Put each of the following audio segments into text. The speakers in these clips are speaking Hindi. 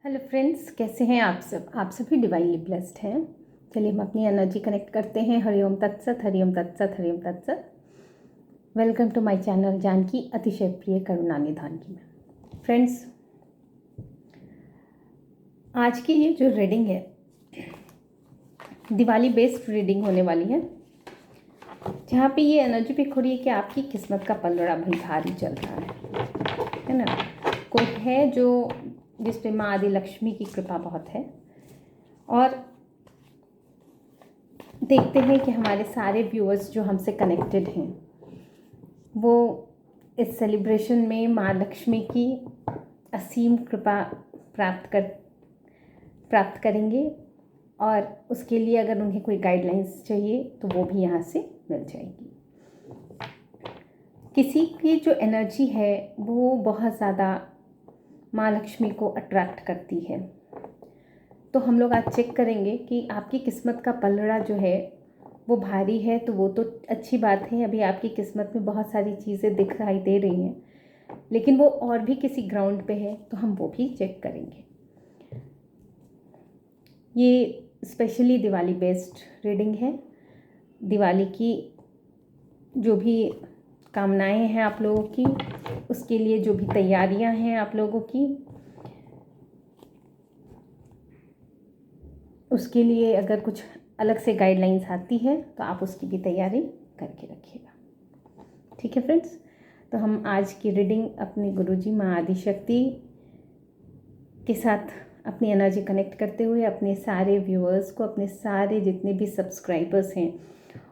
हेलो फ्रेंड्स, कैसे हैं आप सब? आप सभी डिवाइनली ब्लेस्ड हैं। चलिए हम अपनी एनर्जी कनेक्ट करते हैं। हरिओम तत्सत, हरिओम तत्सत, हरिओम तत्सत। Welcome to my channel Janaki अतिशय प्रिय करुणा निधान की में। फ्रेंड्स, आज की ये जो रीडिंग है दिवाली बेस्ड रीडिंग होने वाली है, जहाँ पे ये एनर्जी पिक हो रही है कि आपकी किस्मत का पलड़ा भाई भारी चल रहा है ना। कोई है जो जिस पे माँ आदि लक्ष्मी की कृपा बहुत है, और देखते हैं कि हमारे सारे व्यूअर्स जो हमसे कनेक्टेड हैं वो इस सेलिब्रेशन में माँ लक्ष्मी की असीम कृपा प्राप्त करेंगे, और उसके लिए अगर उन्हें कोई गाइडलाइंस चाहिए तो वो भी यहाँ से मिल जाएगी। किसी की जो एनर्जी है वो बहुत ज़्यादा माँ लक्ष्मी को अट्रैक्ट करती है, तो हम लोग आज चेक करेंगे कि आपकी किस्मत का पलड़ा जो है वो भारी है, तो वो तो अच्छी बात है। अभी आपकी किस्मत में बहुत सारी चीज़ें दिखाई दे रही हैं, लेकिन वो और भी किसी ग्राउंड पे है, तो हम वो भी चेक करेंगे। ये स्पेशली दिवाली बेस्ड रीडिंग है। दिवाली की जो भी कामनाएं हैं आप लोगों की, उसके लिए जो भी तैयारियां हैं आप लोगों की, उसके लिए अगर कुछ अलग से गाइडलाइंस आती है तो आप उसकी भी तैयारी करके रखिएगा। ठीक है फ्रेंड्स, तो हम आज की रीडिंग अपने गुरुजी माँ आदिशक्ति के साथ अपनी एनर्जी कनेक्ट करते हुए अपने सारे व्यूअर्स को, अपने सारे जितने भी सब्सक्राइबर्स हैं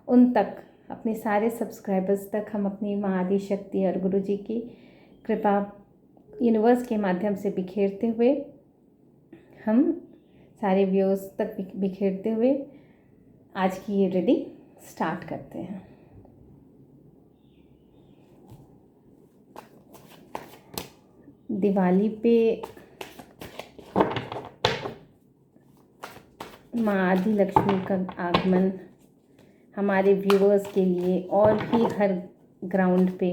उन तक, अपने सारे सब्सक्राइबर्स तक हम अपनी माँ आदिशक्ति और गुरुजी की कृपा यूनिवर्स के माध्यम से बिखेरते हुए, हम सारे व्यूअर्स तक बिखेरते हुए आज की ये रीडिंग स्टार्ट करते हैं। दिवाली पे माँ आदि लक्ष्मी का आगमन हमारे व्यूअर्स के लिए और भी हर ग्राउंड पे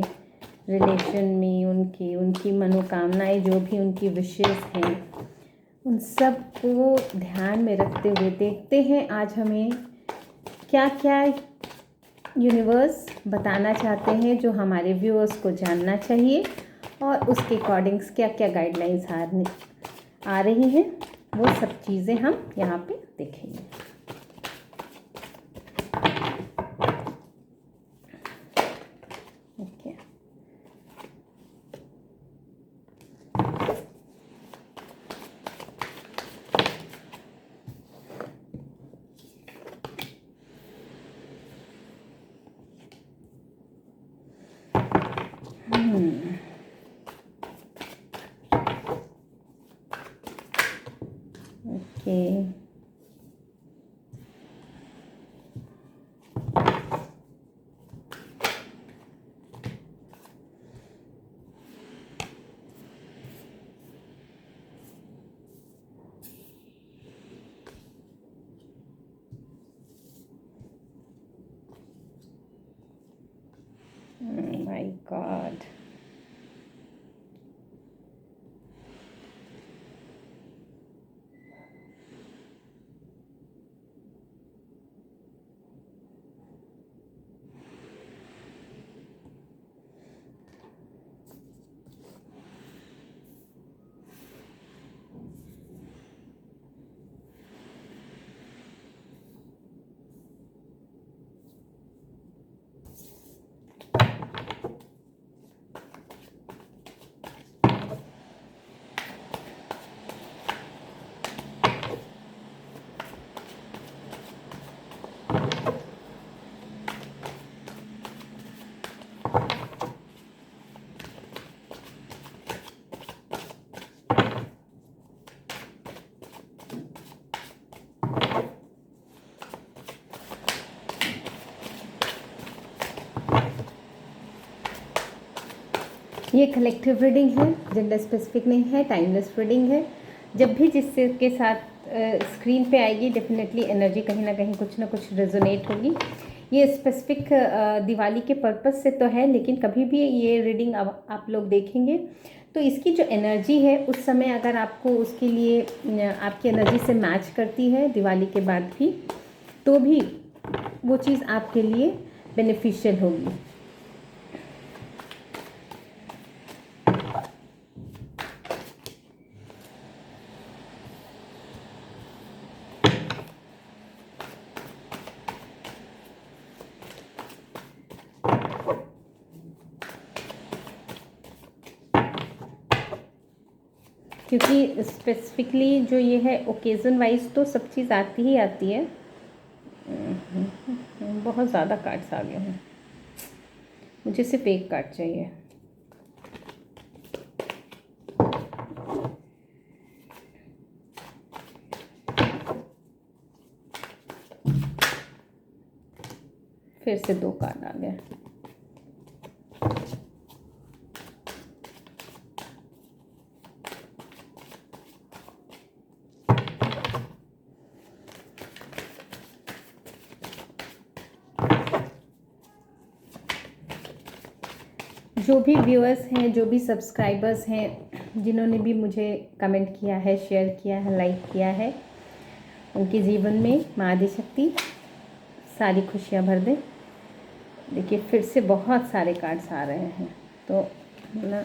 रिलेशन में उनकी मनोकामनाएं, जो भी उनकी विशेष हैं, उन सब को ध्यान में रखते हुए देखते हैं आज हमें क्या क्या यूनिवर्स बताना चाहते हैं, जो हमारे व्यूअर्स को जानना चाहिए, और उसके अकॉर्डिंग्स क्या क्या गाइडलाइंस आ रही हैं, वो सब चीज़ें हम यहाँ पे देखेंगे। ओके, ओके, माय गॉड, ये कलेक्टिव रीडिंग है, जेंडर स्पेसिफिक नहीं है, टाइमलेस रीडिंग है। जब भी जिसके साथ स्क्रीन पे आएगी, डेफिनेटली एनर्जी कहीं ना कुछ रेजोनेट होगी। ये स्पेसिफिक दिवाली के पर्पस से तो है, लेकिन कभी भी ये रीडिंग आप लोग देखेंगे तो इसकी जो एनर्जी है उस समय अगर आपको उसके लिए आपकी एनर्जी से मैच करती है दिवाली के बाद भी, तो भी वो चीज़ आपके लिए बेनिफिशियल होगी। क्योंकि स्पेसिफिकली जो ये है ओकेज़न वाइज तो सब चीज़ आती ही आती है। बहुत ज़्यादा कार्ड्स आ गए हैं, मुझे सिर्फ एक कार्ड चाहिए। फिर से 2 कार्ड आ गए। जो भी व्यूअर्स हैं, जो भी सब्सक्राइबर्स हैं, जिन्होंने भी मुझे कमेंट किया है, शेयर किया है, लाइक किया है, उनके जीवन में माँ आदिशक्ति सारी खुशियाँ भर दे। देखिए फिर से बहुत सारे कार्ड्स आ रहे हैं, तो ना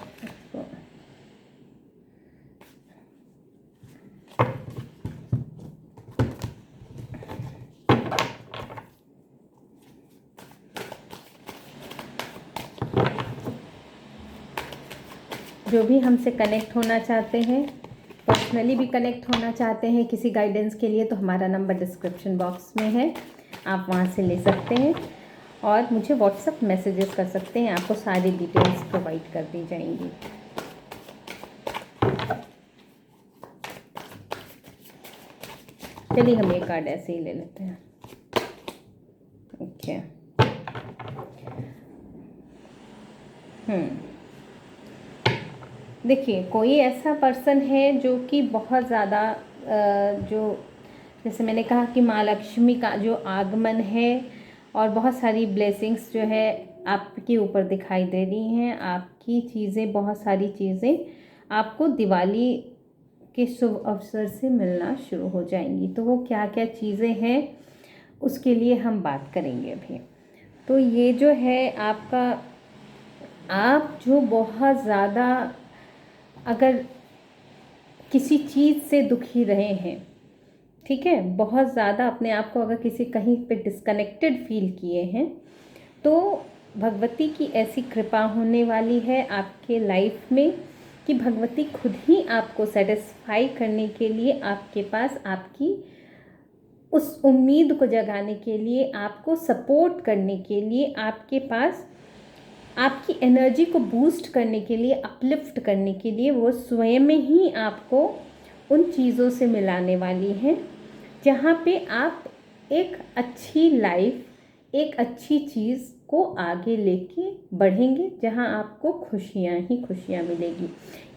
जो भी हमसे कनेक्ट होना चाहते हैं, पर्सनली भी कनेक्ट होना चाहते हैं किसी गाइडेंस के लिए, तो हमारा नंबर डिस्क्रिप्शन बॉक्स में है, आप वहाँ से ले सकते हैं और मुझे व्हाट्सएप मैसेजेस कर सकते हैं, आपको सारी डिटेल्स प्रोवाइड कर दी जाएंगी। चलिए हम एक कार्ड ऐसे ही ले लेते हैं। ओके, देखिए कोई ऐसा पर्सन है जो कि बहुत ज़्यादा जो जैसे मैंने कहा कि माँ लक्ष्मी का जो आगमन है और बहुत सारी ब्लेसिंग्स जो है आपके ऊपर दिखाई दे रही हैं। आपकी चीज़ें, बहुत सारी चीज़ें आपको दिवाली के शुभ अवसर से मिलना शुरू हो जाएंगी। तो वो क्या क्या चीज़ें हैं उसके लिए हम बात करेंगे अभी। तो ये जो है आपका, आप जो बहुत ज़्यादा अगर किसी चीज़ से दुखी रहे हैं, ठीक है, बहुत ज़्यादा अपने आप को अगर किसी कहीं पे डिस्कनेक्टेड फील किए हैं, तो भगवती की ऐसी कृपा होने वाली है आपके लाइफ में कि भगवती खुद ही आपको सेटिस्फाई करने के लिए, आपके पास आपकी उस उम्मीद को जगाने के लिए, आपको सपोर्ट करने के लिए, आपके पास आपकी एनर्जी को बूस्ट करने के लिए, अपलिफ्ट करने के लिए वो स्वयं ही आपको उन चीज़ों से मिलाने वाली हैं जहाँ पे आप एक अच्छी लाइफ, एक अच्छी चीज़ को आगे लेके बढ़ेंगे, जहाँ आपको खुशियाँ ही खुशियाँ मिलेगी।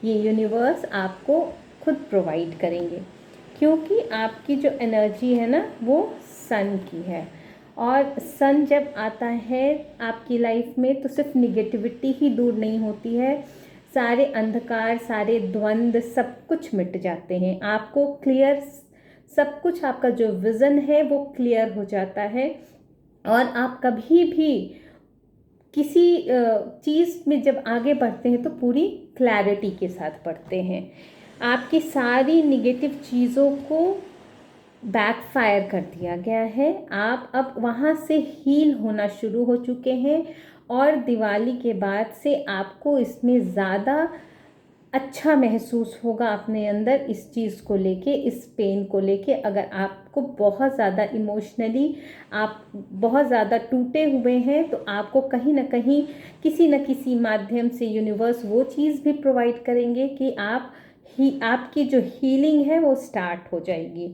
ये यूनिवर्स आपको खुद प्रोवाइड करेंगे, क्योंकि आपकी जो एनर्जी है ना वो सन की है, और सन जब आता है आपकी लाइफ में तो सिर्फ निगेटिविटी ही दूर नहीं होती है, सारे अंधकार, सारे द्वंद्व सब कुछ मिट जाते हैं। आपको क्लियर, सब कुछ आपका जो विज़न है वो क्लियर हो जाता है, और आप कभी भी किसी चीज़ में जब आगे बढ़ते हैं तो पूरी क्लैरिटी के साथ बढ़ते हैं। आपकी सारी निगेटिव चीज़ों को बैकफायर कर दिया गया है। आप अब वहाँ से हील होना शुरू हो चुके हैं, और दिवाली के बाद से आपको इसमें ज़्यादा अच्छा महसूस होगा अपने अंदर इस चीज़ को लेके, इस पेन को लेके। अगर आपको बहुत ज़्यादा इमोशनली आप बहुत ज़्यादा टूटे हुए हैं, तो आपको कहीं ना कहीं किसी न किसी माध्यम से यूनिवर्स वो चीज़ भी प्रोवाइड करेंगे कि आपकी जो हीलिंग है वो स्टार्ट हो जाएगी।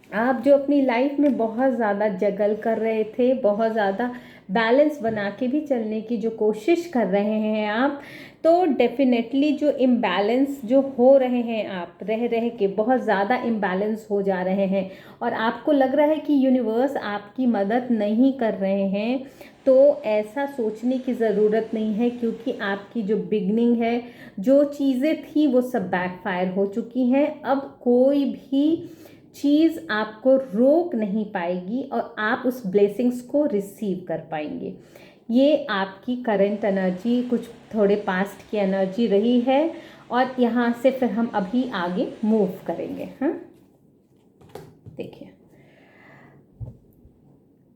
आप जो अपनी लाइफ में बहुत ज़्यादा जगल कर रहे थे, बहुत ज़्यादा बैलेंस बना के भी चलने की जो कोशिश कर रहे हैं आप, तो डेफिनेटली जो इम्बैलेंस जो हो रहे हैं, आप रह रह के बहुत ज़्यादा इम्बैलेंस हो जा रहे हैं और आपको लग रहा है कि यूनिवर्स आपकी मदद नहीं कर रहे हैं, तो ऐसा सोचने की ज़रूरत नहीं है, क्योंकि आपकी जो बिगनिंग है, जो चीज़ें थी वो सब बैकफायर हो चुकी हैं। अब कोई भी चीज़ आपको रोक नहीं पाएगी और आप उस ब्लेसिंग्स को रिसीव कर पाएंगे। ये आपकी करंट एनर्जी, कुछ थोड़े पास्ट की एनर्जी रही है और यहाँ से फिर हम अभी आगे मूव करेंगे। हाँ, देखिए,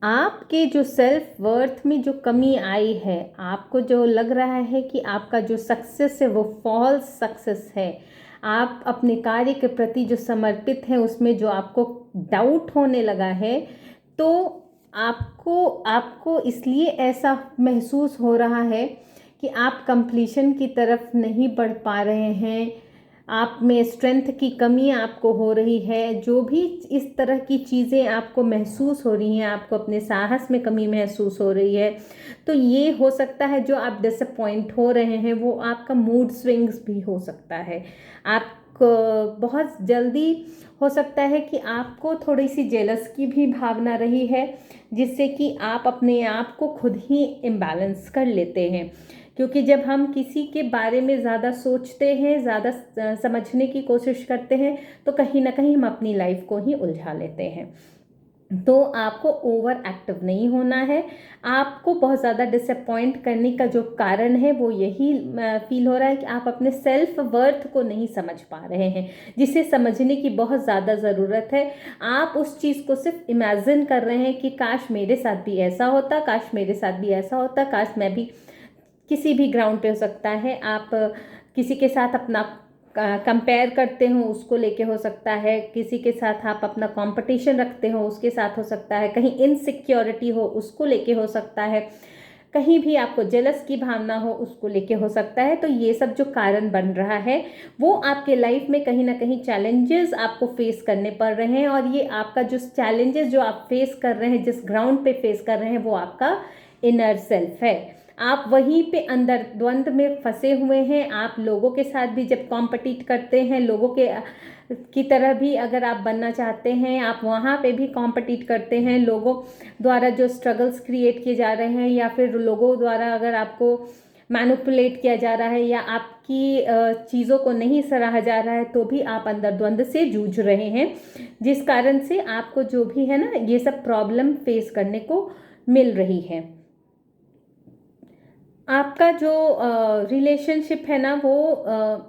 आपके जो सेल्फ वर्थ में जो कमी आई है, आपको जो लग रहा है कि आपका जो सक्सेस है वो फॉल्स सक्सेस है, आप अपने कार्य के प्रति जो समर्पित हैं उसमें जो आपको डाउट होने लगा है, तो आपको आपको इसलिए ऐसा महसूस हो रहा है कि आप कंप्लीशन की तरफ नहीं बढ़ पा रहे हैं, आप में स्ट्रेंथ की कमी आपको हो रही है, जो भी इस तरह की चीज़ें आपको महसूस हो रही हैं, आपको अपने साहस में कमी महसूस हो रही है, तो ये हो सकता है जो आप डिसअपॉइंट हो रहे हैं वो आपका मूड स्विंग्स भी हो सकता है। आप बहुत जल्दी हो सकता है कि आपको थोड़ी सी जेलस की भी भावना रही है, जिससे कि आप अपने आप को खुद ही इम्बैलेंस कर लेते हैं, क्योंकि जब हम किसी के बारे में ज़्यादा सोचते हैं, ज़्यादा समझने की कोशिश करते हैं, तो कहीं ना कहीं हम अपनी लाइफ को ही उलझा लेते हैं। तो आपको ओवर एक्टिव नहीं होना है। आपको बहुत ज़्यादा डिसअपॉइंट करने का जो कारण है वो यही फील हो रहा है कि आप अपने सेल्फ वर्थ को नहीं समझ पा रहे हैं, जिसे समझने की बहुत ज़्यादा ज़रूरत है। आप उस चीज़ को सिर्फ इमेजिन कर रहे हैं कि काश मेरे साथ भी ऐसा होता, काश मेरे साथ भी ऐसा होता, काश मैं भी किसी भी ग्राउंड पे हो सकता है, आप किसी के साथ अपना कंपेयर करते हो उसको लेके हो सकता है, किसी के साथ आप अपना कंपटीशन रखते हो उसके साथ हो सकता है, कहीं इनसिक्योरिटी हो उसको लेके हो सकता है, कहीं भी आपको जेलस की भावना हो उसको लेके हो सकता है। तो ये सब जो कारण बन रहा है वो आपके लाइफ में कहीं ना कहीं चैलेंजेस आपको फेस करने पड़ रहे हैं, और ये आपका जो चैलेंजेस जो आप फेस कर रहे हैं, जिस ग्राउंड पे फेस कर रहे हैं, वो आपका इनर सेल्फ है। आप वहीं पे अंदर द्वंद में फंसे हुए हैं। आप लोगों के साथ भी जब कॉम्पिटिट करते हैं, लोगों के की तरह भी अगर आप बनना चाहते हैं, आप वहाँ पे भी कॉम्पिटिट करते हैं। लोगों द्वारा जो स्ट्रगल्स क्रिएट किए जा रहे हैं, या फिर लोगों द्वारा अगर आपको मैनिपुलेट किया जा रहा है, या आपकी चीज़ों को नहीं सराहा जा रहा है, तो भी आप अंदर द्वंद से जूझ रहे हैं, जिस कारण से आपको जो भी है ना, ये सब प्रॉब्लम फेस करने को मिल रही है। आपका जो रिलेशनशिप है ना, वो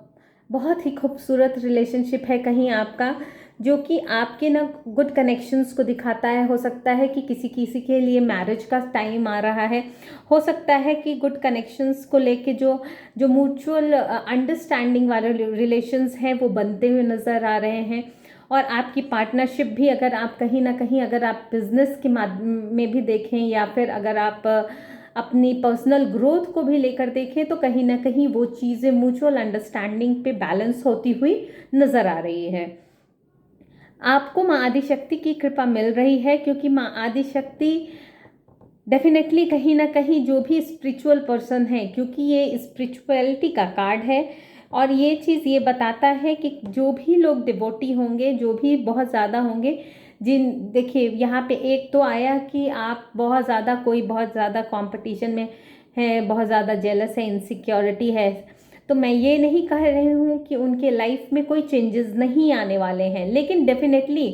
बहुत ही खूबसूरत रिलेशनशिप है कहीं आपका, जो कि आपके ना गुड कनेक्शंस को दिखाता है। हो सकता है कि किसी किसी के लिए मैरिज का टाइम आ रहा है, हो सकता है कि गुड कनेक्शंस को लेके जो जो म्यूचुअल अंडरस्टैंडिंग वाले रिलेशंस हैं वो बनते हुए नज़र आ रहे हैं। और आपकी पार्टनरशिप भी, अगर आप कहीं ना कहीं अगर आप बिजनेस के माध्यम में भी देखें, या फिर अगर आप अपनी पर्सनल ग्रोथ को भी लेकर देखें, तो कहीं ना कहीं वो चीज़ें म्यूचुअल अंडरस्टैंडिंग पे बैलेंस होती हुई नज़र आ रही है। आपको माँ आदिशक्ति की कृपा मिल रही है, क्योंकि माँ आदिशक्ति डेफिनेटली कहीं ना कहीं जो भी स्पिरिचुअल पर्सन है, क्योंकि ये स्पिरिचुअलिटी का कार्ड है, और ये चीज़ ये बताता है कि जो भी लोग डिवोटी होंगे, जो भी बहुत ज़्यादा होंगे, जिन देखिए यहाँ पे एक तो आया कि आप बहुत ज़्यादा, कोई बहुत ज़्यादा कंपटीशन में है, बहुत ज़्यादा जेलस है, इनसिक्योरिटी है, तो मैं ये नहीं कह रही हूँ कि उनके लाइफ में कोई चेंजेस नहीं आने वाले हैं, लेकिन डेफिनेटली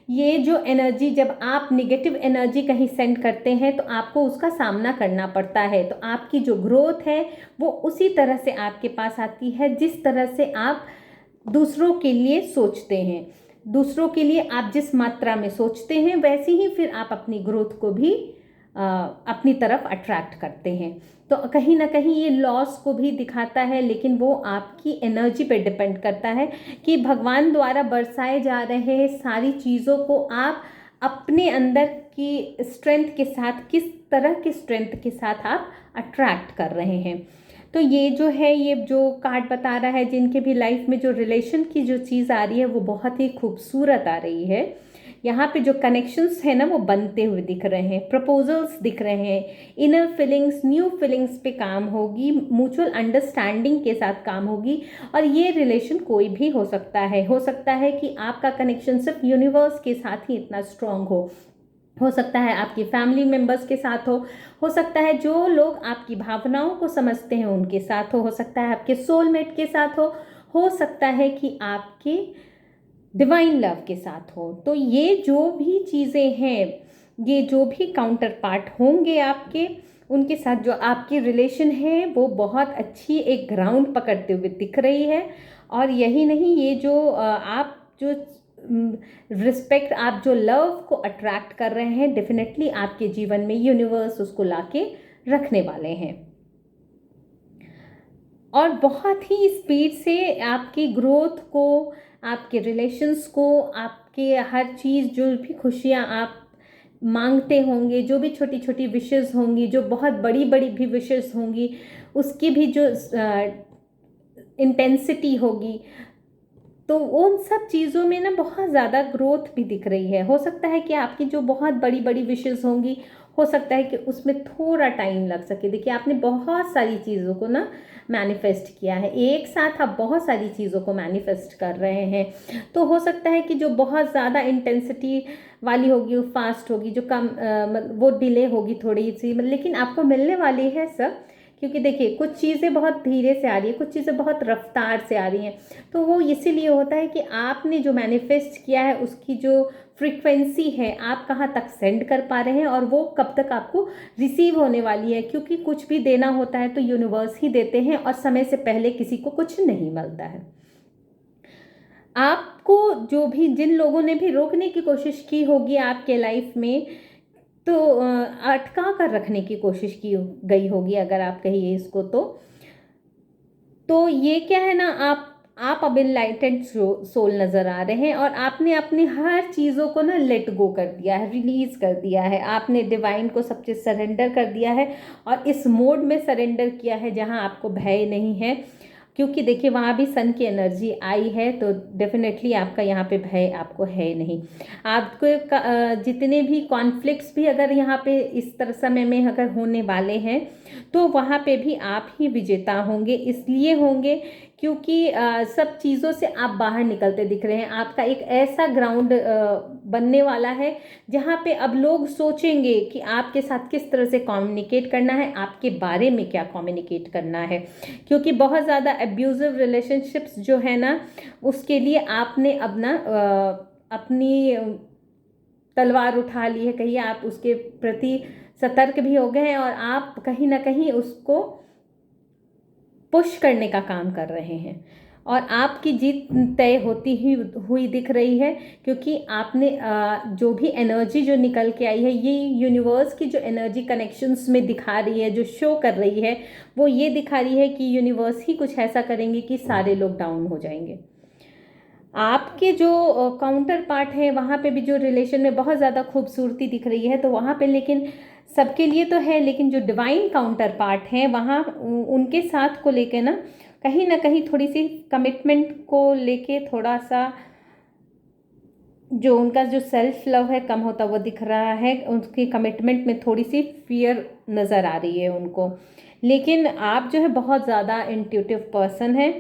ये जो एनर्जी, जब आप नेगेटिव एनर्जी कहीं सेंड करते हैं तो आपको उसका सामना करना पड़ता है। तो आपकी जो ग्रोथ है वो उसी तरह से आपके पास आती है, जिस तरह से आप दूसरों के लिए सोचते हैं। दूसरों के लिए आप जिस मात्रा में सोचते हैं, वैसे ही फिर आप अपनी ग्रोथ को भी अपनी तरफ अट्रैक्ट करते हैं। तो कहीं ना कहीं ये लॉस को भी दिखाता है, लेकिन वो आपकी एनर्जी पे डिपेंड करता है कि भगवान द्वारा बरसाए जा रहे सारी चीज़ों को आप अपने अंदर की स्ट्रेंथ के साथ, किस तरह की स्ट्रेंथ के साथ आप अट्रैक्ट कर रहे हैं। तो ये जो है, ये जो कार्ड बता रहा है, जिनके भी लाइफ में जो रिलेशन की जो चीज़ आ रही है वो बहुत ही खूबसूरत आ रही है, यहाँ पे जो कनेक्शंस है ना वो बनते हुए दिख रहे हैं, प्रपोजल्स दिख रहे हैं, इनर फीलिंग्स, न्यू फीलिंग्स पे काम होगी, म्यूचुअल अंडरस्टैंडिंग के साथ काम होगी। और ये रिलेशन कोई भी हो सकता है कि आपका कनेक्शन सिर्फ यूनिवर्स के साथ ही इतना स्ट्रांग हो सकता है आपकी फैमिली मेम्बर्स के साथ हो सकता है जो लोग आपकी भावनाओं को समझते हैं उनके साथ हो सकता है आपके सोलमेट के साथ हो सकता है कि आपके डिवाइन लव के साथ हो। तो ये जो भी चीज़ें हैं, ये जो भी काउंटर पार्ट होंगे आपके, उनके साथ जो आपकी रिलेशन है वो बहुत अच्छी एक ग्राउंड पकड़ते हुए दिख रही है। और यही नहीं, ये जो आप जो रिस्पेक्ट, आप जो लव को अट्रैक्ट कर रहे हैं, डेफिनेटली आपके जीवन में यूनिवर्स उसको लाके रखने वाले हैं। और बहुत ही स्पीड से आपकी ग्रोथ को, आपके रिलेशंस को, आपके हर चीज़, जो भी खुशियाँ आप मांगते होंगे, जो भी छोटी छोटी विशेस होंगी, जो बहुत बड़ी बड़ी भी विशेस होंगी, उसकी भी जो इंटेंसिटी होगी, तो उन सब चीज़ों में ना बहुत ज़्यादा ग्रोथ भी दिख रही है। हो सकता है कि आपकी जो बहुत बड़ी बड़ी विशेस होंगी, हो सकता है कि उसमें थोड़ा टाइम लग सके। देखिए, आपने बहुत सारी चीज़ों को ना मैनिफेस्ट किया है, एक साथ आप बहुत सारी चीज़ों को मैनिफेस्ट कर रहे हैं। तो हो सकता है कि जो बहुत ज़्यादा इंटेंसिटी वाली होगी वो फास्ट होगी, जो कम वो डिले होगी थोड़ी सी, लेकिन आपको मिलने वाली है सब। क्योंकि देखिए, कुछ चीज़ें बहुत धीरे से आ रही है, कुछ चीज़ें बहुत रफ्तार से आ रही हैं। तो वो इसीलिए होता है कि आपने जो मैनिफेस्ट किया है उसकी जो फ्रीक्वेंसी है, आप कहाँ तक सेंड कर पा रहे हैं और वो कब तक आपको रिसीव होने वाली है। क्योंकि कुछ भी देना होता है तो यूनिवर्स ही देते हैं, और समय से पहले किसी को कुछ नहीं मिलता है। आपको जो भी, जिन लोगों ने भी रोकने की कोशिश की होगी आपके लाइफ में, तो अटका कर रखने की कोशिश की गई होगी, अगर आप कहिए इसको। तो ये क्या है ना, आप अब इनलाइटेंड सोल नज़र आ रहे हैं, और आपने अपनी हर चीज़ों को ना लेट गो कर दिया है, रिलीज़ कर दिया है। आपने डिवाइन को सब चीज़ सरेंडर कर दिया है, और इस मोड में सरेंडर किया है जहां आपको भय नहीं है। क्योंकि देखिए, वहाँ भी सन की एनर्जी आई है, तो डेफिनेटली आपका यहाँ पे भय आपको है नहीं। आपको जितने भी कॉन्फ्लिक्ट्स भी अगर यहाँ पे इस तरह समय में अगर होने वाले हैं, तो वहाँ पे भी आप ही विजेता होंगे। इसलिए होंगे क्योंकि सब चीज़ों से आप बाहर निकलते दिख रहे हैं। आपका एक ऐसा ग्राउंड बनने वाला है जहाँ पे अब लोग सोचेंगे कि आपके साथ किस तरह से कम्युनिकेट करना है, आपके बारे में क्या कम्युनिकेट करना है। क्योंकि बहुत ज़्यादा अब्यूजिव रिलेशनशिप्स जो है ना, उसके लिए आपने अब ना अपनी तलवार उठा ली है, कहिए आप उसके प्रति सतर्क भी हो गए हैं, और आप कहीं ना कहीं उसको पुश करने का काम कर रहे हैं। और आपकी जीत तय होती ही हुई दिख रही है, क्योंकि आपने जो भी एनर्जी जो निकल के आई है, ये यूनिवर्स की जो एनर्जी कनेक्शंस में दिखा रही है, जो शो कर रही है, वो ये दिखा रही है कि यूनिवर्स ही कुछ ऐसा करेंगे कि सारे लोग डाउन हो जाएंगे। आपके जो काउंटर पार्ट है, वहाँ पे भी जो रिलेशन में बहुत ज़्यादा खूबसूरती दिख रही है, तो वहाँ पे लेकिन सबके लिए तो है, लेकिन जो डिवाइन काउंटर पार्ट है वहाँ उनके साथ को लेके ना कहीं थोड़ी सी कमिटमेंट को लेके थोड़ा सा जो उनका जो सेल्फ लव है कम होता हुआ दिख रहा है। उनकी कमिटमेंट में थोड़ी सी फियर नज़र आ रही है उनको। लेकिन आप जो है बहुत ज़्यादा इंट्यूटिव पर्सन है,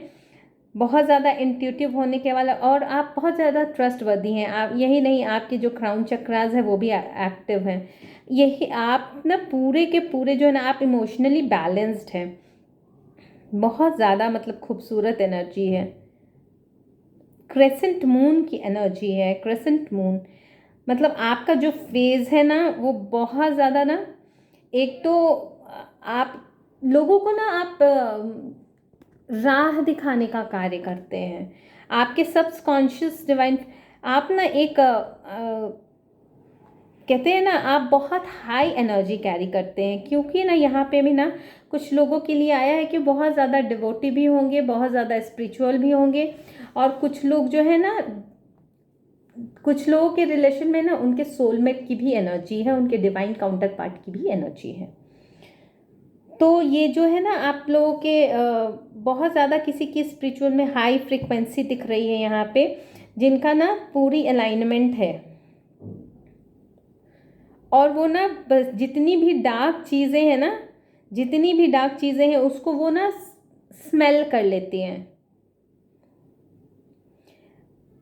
बहुत ज़्यादा इंट्यूटिव होने के वाला, और आप बहुत ज़्यादा ट्रस्टवर्दी हैं। आप यही नहीं, आपके जो क्राउन चक्रास है वो भी एक्टिव हैं। यही आप ना पूरे के पूरे जो है ना, आप इमोशनली बैलेंस्ड हैं। बहुत ज़्यादा मतलब खूबसूरत एनर्जी है, क्रेसेंट मून की एनर्जी है। क्रेसेंट मून मतलब आपका जो फेज है ना, वो बहुत ज़्यादा ना, एक तो आप लोगों को ना, आप राह दिखाने का कार्य करते हैं। आपके सबकॉन्शियस डिवाइन, आप ना एक कहते हैं ना, आप बहुत हाई एनर्जी कैरी करते हैं। क्योंकि ना यहाँ पे भी ना कुछ लोगों के लिए आया है कि बहुत ज़्यादा डिवोटी भी होंगे, बहुत ज़्यादा स्पिरिचुअल भी होंगे, और कुछ लोग जो है ना, कुछ लोगों के रिलेशन में ना उनके सोलमेट की भी एनर्जी है, उनके डिवाइन काउंटर पार्ट की भी एनर्जी है। तो ये जो है ना, आप लोगों के बहुत ज़्यादा किसी की स्पिरिचुअल में हाई फ्रिक्वेंसी दिख रही है यहाँ पे, जिनका ना पूरी अलाइनमेंट है। और वो ना बस जितनी भी डार्क चीज़ें हैं ना, जितनी भी डार्क चीज़ें हैं उसको वो ना स्मेल कर लेती हैं।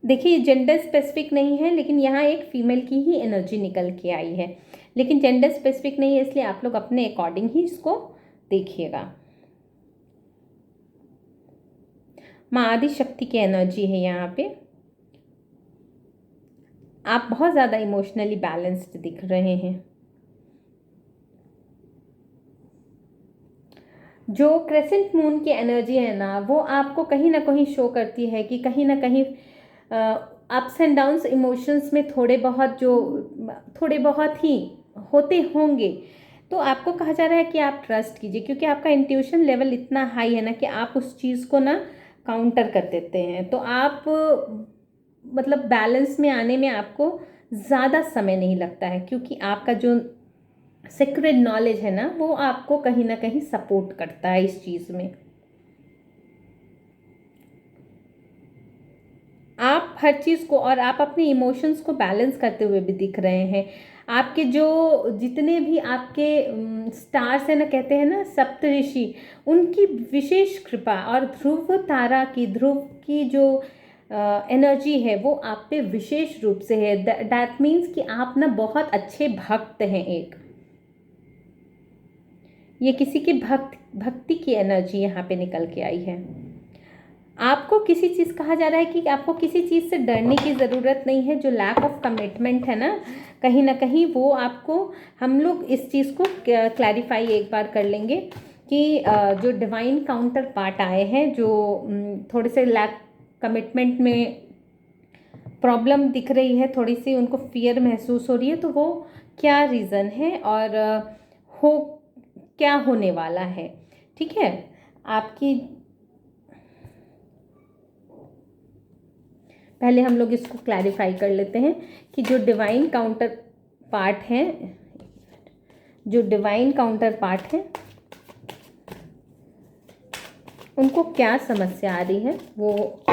देखिए जेंडर स्पेसिफिक नहीं है, लेकिन यहाँ एक फीमेल की ही एनर्जी निकल के आई है, लेकिन जेंडर स्पेसिफिक नहीं है, इसलिए आप लोग अपने अकॉर्डिंग ही इसको देखिएगा। माँ आदि शक्ति की एनर्जी है यहाँ पे। आप बहुत ज़्यादा इमोशनली बैलेंस्ड दिख रहे हैं। जो क्रेसेंट मून की एनर्जी है ना, वो आपको कहीं ना कहीं शो करती है कि कहीं ना कहीं अप्स एंड डाउन्स इमोशंस में थोड़े बहुत ही होते होंगे। तो आपको कहा जा रहा है कि आप ट्रस्ट कीजिए, क्योंकि आपका इंट्यूशन लेवल इतना हाई है ना कि आप उस चीज़ को ना काउंटर कर देते हैं। तो आप मतलब बैलेंस में आने में आपको ज़्यादा समय नहीं लगता है, क्योंकि आपका जो सीक्रेट नॉलेज है ना, वो आपको कहीं ना कहीं सपोर्ट करता है इस चीज़ में। आप हर चीज़ को और आप अपने इमोशंस को बैलेंस करते हुए भी दिख रहे हैं। आपके जो जितने भी आपके स्टार्स हैं ना, कहते हैं ना सप्तऋषि, उनकी विशेष कृपा और ध्रुव की जो एनर्जी है वो आप पे विशेष रूप से है। दैट मीन्स कि आप ना बहुत अच्छे भक्त हैं। एक ये किसी की भक्ति की एनर्जी यहाँ पे निकल के आई है। आपको किसी चीज़ कहा जा रहा है कि आपको किसी चीज़ से डरने की ज़रूरत नहीं है। जो लैक ऑफ कमिटमेंट है ना कहीं वो आपको, हम लोग इस चीज़ को क्लैरिफाई एक बार कर लेंगे कि जो डिवाइन काउंटर पार्ट आए हैं, जो थोड़े से लैक कमिटमेंट में प्रॉब्लम दिख रही है, थोड़ी सी उनको फियर महसूस हो रही है, तो वो क्या रीज़न है और हो क्या होने वाला है। ठीक है, आपकी पहले हम लोग इसको क्लैरिफाई कर लेते हैं कि जो डिवाइन काउंटर पार्ट हैं, उनको क्या समस्या आ रही है, वो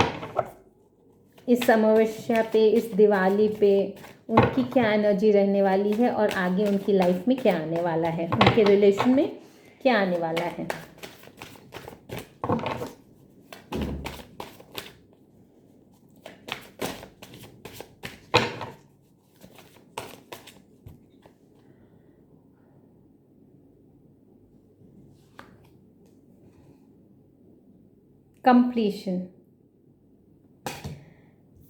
इस अमावस्या पे, इस दिवाली पे उनकी क्या एनर्जी रहने वाली है और आगे उनकी लाइफ में क्या आने वाला है, उनके रिलेशन में क्या आने वाला है। कंप्लीशन।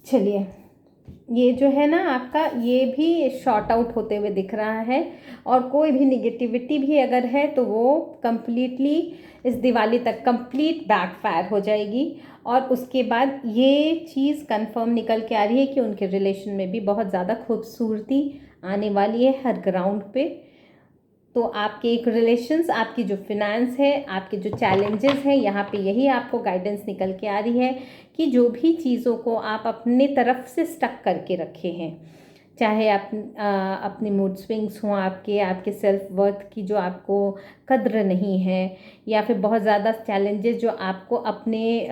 चलिए, ये जो है ना आपका, ये भी शॉर्ट आउट होते हुए दिख रहा है, और कोई भी निगेटिविटी भी अगर है तो वो कंप्लीटली इस दिवाली तक कंप्लीट बैकफायर हो जाएगी। और उसके बाद ये चीज़ कंफर्म निकल के आ रही है कि उनके रिलेशन में भी बहुत ज़्यादा खूबसूरती आने वाली है हर ग्राउंड पे। तो आपके एक रिलेशंस, आपकी जो फिनेंस है, आपके जो चैलेंजेस हैं, यहाँ पे यही आपको गाइडेंस निकल के आ रही है कि जो भी चीज़ों को आप अपने तरफ से स्टक करके रखे हैं, चाहे अपने मूड स्विंग्स हों, आपके सेल्फ वर्थ की जो आपको कद्र नहीं है, या फिर बहुत ज़्यादा चैलेंजेस जो आपको अपने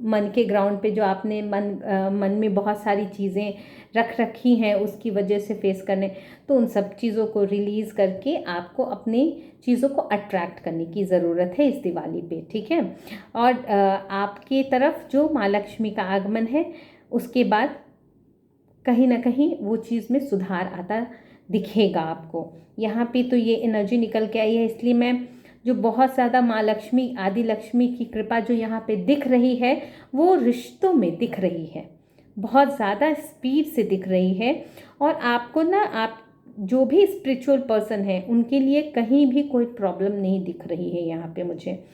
मन के ग्राउंड पे, जो आपने मन में बहुत सारी चीज़ें रख रखी हैं उसकी वजह से फेस करने, तो उन सब चीज़ों को रिलीज़ करके आपको अपनी चीज़ों को अट्रैक्ट करने की ज़रूरत है इस दिवाली पे। ठीक है, और आपकी तरफ जो माँ लक्ष्मी का आगमन है, उसके बाद कहीं ना कहीं वो चीज़ में सुधार आता दिखेगा आपको। यहाँ पे तो ये एनर्जी निकल के आई है, इसलिए मैं जो बहुत ज़्यादा माँ लक्ष्मी, आदि लक्ष्मी की कृपा जो यहाँ पे दिख रही है, वो रिश्तों में दिख रही है, बहुत ज़्यादा स्पीड से दिख रही है। और आपको ना, आप जो भी स्पिरिचुअल पर्सन है, उनके लिए कहीं भी कोई प्रॉब्लम नहीं दिख रही है यहाँ पे मुझे।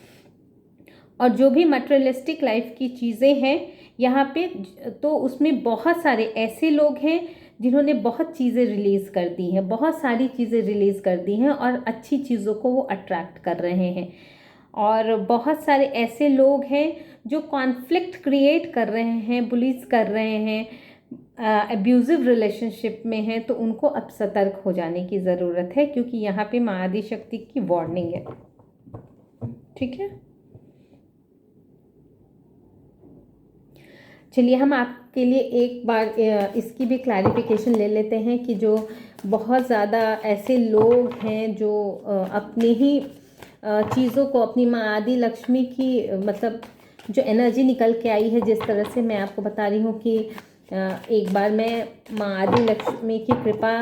और जो भी मटेरियलिस्टिक लाइफ की चीज़ें हैं यहाँ पे, तो उसमें बहुत सारे ऐसे लोग हैं जिन्होंने बहुत चीज़ें रिलीज़ कर दी हैं, बहुत सारी चीज़ें रिलीज़ कर दी हैं, और अच्छी चीज़ों को वो अट्रैक्ट कर रहे हैं। और बहुत सारे ऐसे लोग हैं जो कॉन्फ्लिक्ट क्रिएट कर रहे हैं, बुलीज कर रहे हैं, अब्यूज़िव रिलेशनशिप में हैं, तो उनको अब सतर्क हो जाने की ज़रूरत है, क्योंकि यहाँ पे माँ आदि शक्ति की वार्निंग है। ठीक है, चलिए हम आपके लिए एक बार इसकी भी क्लैरिफिकेशन ले लेते हैं कि जो बहुत ज़्यादा ऐसे लोग हैं जो अपनी ही चीज़ों को, अपनी माँ आदि लक्ष्मी की मतलब जो एनर्जी निकल के आई है, जिस तरह से मैं आपको बता रही हूँ कि एक बार मैं माँ आदि लक्ष्मी की कृपा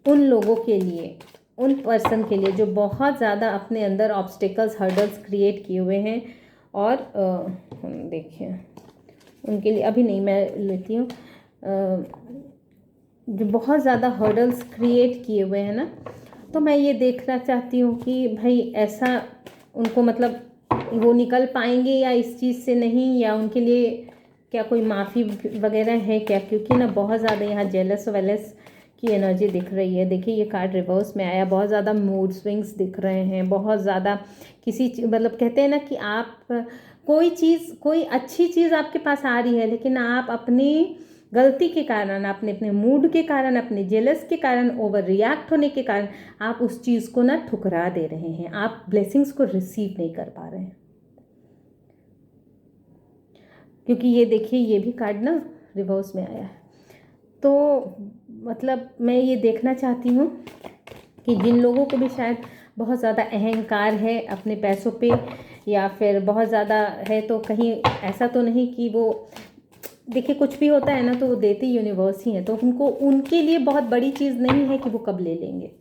उन लोगों के लिए, उन पर्सन के लिए जो बहुत ज़्यादा अपने अंदर ऑब्स्टिकल्स, हर्डल्स क्रिएट किए हुए हैं, और देखिए उनके लिए अभी नहीं मैं लेती हूँ, जो बहुत ज़्यादा हर्डल्स क्रिएट किए हुए हैं ना, तो मैं ये देखना चाहती हूँ कि भाई ऐसा उनको मतलब वो निकल पाएंगे या इस चीज़ से नहीं, या उनके लिए क्या कोई माफ़ी वगैरह है क्या, क्योंकि ना बहुत ज़्यादा यहाँ जेलस वेलस की एनर्जी दिख रही है। देखिए ये कार्ड रिवर्स में आया, बहुत ज़्यादा मूड स्विंग्स दिख रहे हैं, बहुत ज़्यादा किसी मतलब कहते हैं ना कि आप कोई चीज़, कोई अच्छी चीज़ आपके पास आ रही है, लेकिन आप अपनी गलती के कारण, आपने अपने मूड के कारण, अपने जेलस के कारण, ओवर रिएक्ट होने के कारण आप उस चीज़ को ना ठुकरा दे रहे हैं, आप ब्लेसिंग्स को रिसीव नहीं कर पा रहे हैं। क्योंकि ये देखिए ये भी कार्ड ना रिवर्स में आया है, तो मतलब मैं ये देखना चाहती हूँ कि जिन लोगों को भी शायद बहुत ज़्यादा अहंकार है अपने पैसों पे, या फिर बहुत ज़्यादा है, तो कहीं ऐसा तो नहीं कि वो, देखिए कुछ भी होता है ना तो वो देते यूनिवर्स ही है, तो उनको, उनके लिए बहुत बड़ी चीज़ नहीं है कि वो कब ले लेंगे,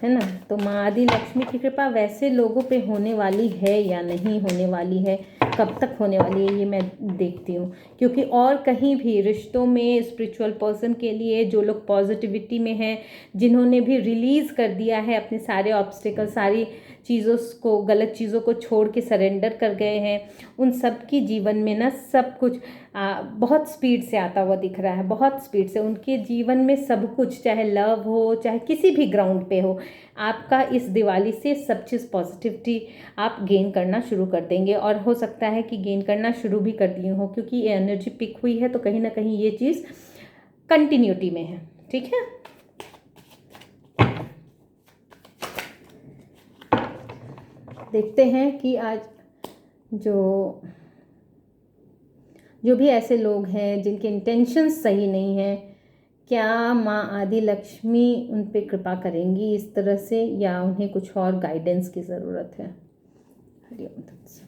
है ना। तो माँ आदि लक्ष्मी की कृपा वैसे लोगों पे होने वाली है या नहीं होने वाली है, कब तक होने वाली है, ये मैं देखती हूँ। क्योंकि और कहीं भी रिश्तों में स्पिरिचुअल पर्सन के लिए जो लोग पॉजिटिविटी में हैं, जिन्होंने भी रिलीज़ कर दिया है अपने सारे ऑब्स्टिकल, सारी चीज़ों को, गलत चीज़ों को छोड़ के सरेंडर कर गए हैं, उन सब की जीवन में ना सब कुछ बहुत स्पीड से आता हुआ दिख रहा है, बहुत स्पीड से उनके जीवन में सब कुछ, चाहे लव हो, चाहे किसी भी ग्राउंड पे हो, आपका इस दिवाली से सब चीज़ पॉजिटिविटी आप गेन करना शुरू कर देंगे। और हो सकता है कि गेन करना शुरू भी कर दिए हो, क्योंकि ये एनर्जी पिक हुई है, तो कहीं ना कहीं ये चीज़ कंटिन्यूटी में है। ठीक है, देखते हैं कि आज जो भी ऐसे लोग हैं जिनके इंटेंशंस सही नहीं हैं, क्या माँ आदि लक्ष्मी उन पे कृपा करेंगी इस तरह से, या उन्हें कुछ और गाइडेंस की ज़रूरत है। हरिओम तत्सत।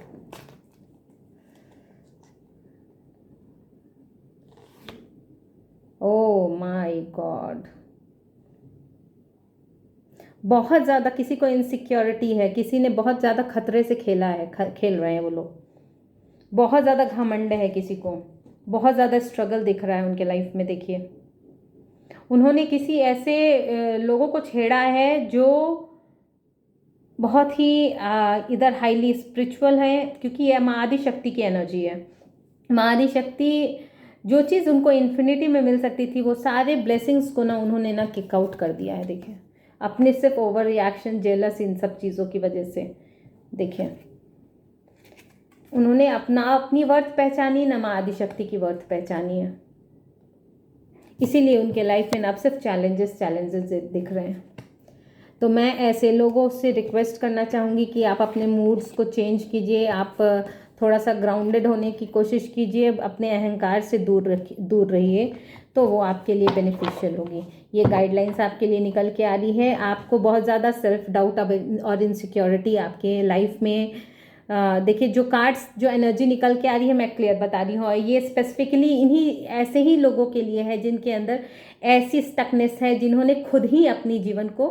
ओह माय गॉड, बहुत ज़्यादा किसी को इनसिक्योरिटी है, किसी ने बहुत ज़्यादा खतरे से खेला है, खेल रहे हैं वो लोग, बहुत ज़्यादा घमंड है किसी को, बहुत ज़्यादा स्ट्रगल दिख रहा है उनके लाइफ में। देखिए उन्होंने किसी ऐसे लोगों को छेड़ा है जो बहुत ही इधर हाईली स्पिरिचुअल है, क्योंकि यह माँ आदि शक्ति की एनर्जी है। माँ आदि शक्ति, जो चीज़ उनको इन्फिनिटी में मिल सकती थी, वो सारे ब्लेसिंग्स को ना उन्होंने ना किक आउट कर दिया है। देखिए अपने सिर्फ ओवर रिएक्शन, जेलस, इन सब चीज़ों की वजह से देखिए उन्होंने अपनी वर्थ पहचानी, ना माँ आदि शक्ति की वर्थ पहचानी है। इसीलिए उनके लाइफ में अब सिर्फ चैलेंजेस दिख रहे हैं। तो मैं ऐसे लोगों से रिक्वेस्ट करना चाहूँगी कि आप अपने मूड्स को चेंज कीजिए, आप थोड़ा सा ग्राउंडेड होने की कोशिश कीजिए, अपने अहंकार से दूर रहिए, तो वो आपके लिए बेनिफिशियल होगी। ये गाइडलाइंस आपके लिए निकल के आ रही है। आपको बहुत ज़्यादा सेल्फ डाउट और इनसिक्योरिटी आपके लाइफ में, देखिए जो कार्ड्स, जो एनर्जी निकल के आ रही है, मैं क्लियर बता रही हूँ, और ये स्पेसिफिकली इन्हीं ऐसे ही लोगों के लिए है जिनके अंदर ऐसी स्टकनेस है, जिन्होंने खुद ही अपनी जीवन को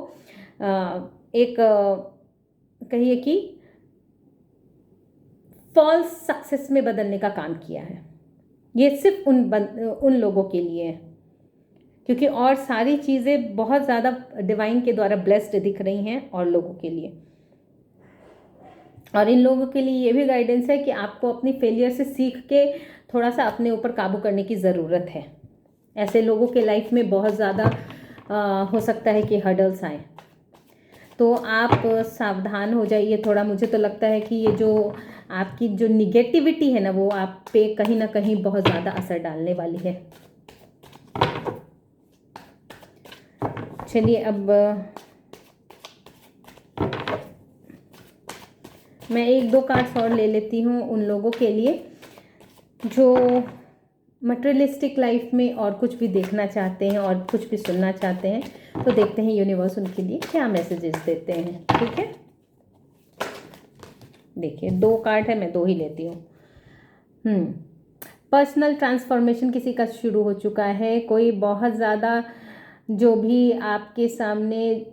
एक कहिए कि फॉल्स सक्सेस में बदलने का काम किया है। ये सिर्फ उन लोगों के लिए है, क्योंकि और सारी चीज़ें बहुत ज़्यादा डिवाइन के द्वारा ब्लेस्ड दिख रही हैं और लोगों के लिए। और इन लोगों के लिए ये भी गाइडेंस है कि आपको अपनी फेलियर से सीख के थोड़ा सा अपने ऊपर काबू करने की ज़रूरत है। ऐसे लोगों के लाइफ में बहुत ज़्यादा हो सकता है कि हर्डल्स आए, तो आप सावधान हो जाइए थोड़ा। मुझे तो लगता है कि ये जो आपकी जो निगेटिविटी है ना, वो आप पे कहीं ना कहीं बहुत ज़्यादा असर डालने वाली है। चलिए अब मैं 1-2 कार्ड्स और ले लेती हूँ उन लोगों के लिए जो मटेरियलिस्टिक लाइफ में और कुछ भी देखना चाहते हैं और कुछ भी सुनना चाहते हैं, तो देखते हैं यूनिवर्स उनके लिए क्या मैसेजेस देते हैं। ठीक है, देखिए 2 कार्ड है, मैं 2 ही लेती हूँ। पर्सनल ट्रांसफॉर्मेशन किसी का शुरू हो चुका है। कोई बहुत ज़्यादा जो भी आपके सामने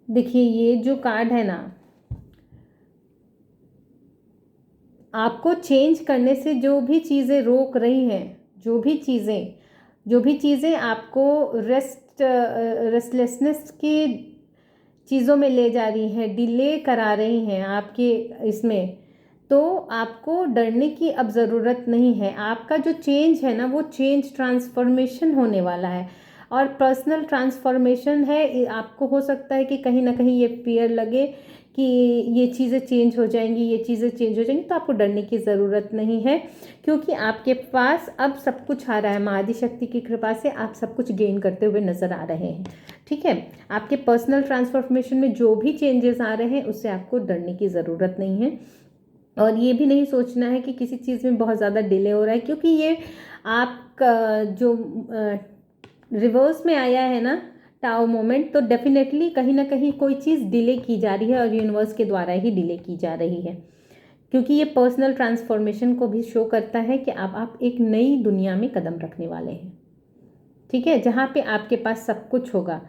देखिए, ये जो कार्ड है ना, आपको चेंज करने से जो भी चीज़ें रोक रही हैं, जो भी चीज़ें आपको रेस्टलेसनेस की चीज़ों में ले जा रही हैं, डिले करा रही हैं आपके इसमें, तो आपको डरने की अब ज़रूरत नहीं है। आपका जो चेंज है ना, वो चेंज ट्रांसफॉर्मेशन होने वाला है। और पर्सनल ट्रांसफॉर्मेशन है, आपको हो सकता है कि कहीं ना कहीं ये फियर लगे कि ये चीज़ें चेंज हो जाएंगी, ये चीज़ें चेंज हो जाएंगी, तो आपको डरने की ज़रूरत नहीं है, क्योंकि आपके पास अब सब कुछ आ रहा है। माँ आदिशक्ति की कृपा से आप सब कुछ गेन करते हुए नज़र आ रहे हैं। ठीक है, आपके पर्सनल ट्रांसफॉर्मेशन में जो भी चेंजेस आ रहे हैं उससे आपको डरने की ज़रूरत नहीं है। और ये भी नहीं सोचना है कि किसी चीज़ में बहुत ज़्यादा डिले हो रहा है, क्योंकि ये आपका जो रिवर्स में आया है ना टाओ मोमेंट, तो डेफिनेटली कहीं ना कहीं कोई चीज़ डिले की जा रही है और यूनिवर्स के द्वारा ही डिले की जा रही है, क्योंकि ये पर्सनल ट्रांसफॉर्मेशन को भी शो करता है कि अब आप एक नई दुनिया में कदम रखने वाले हैं। ठीक है, जहाँ पे आपके पास सब कुछ होगा,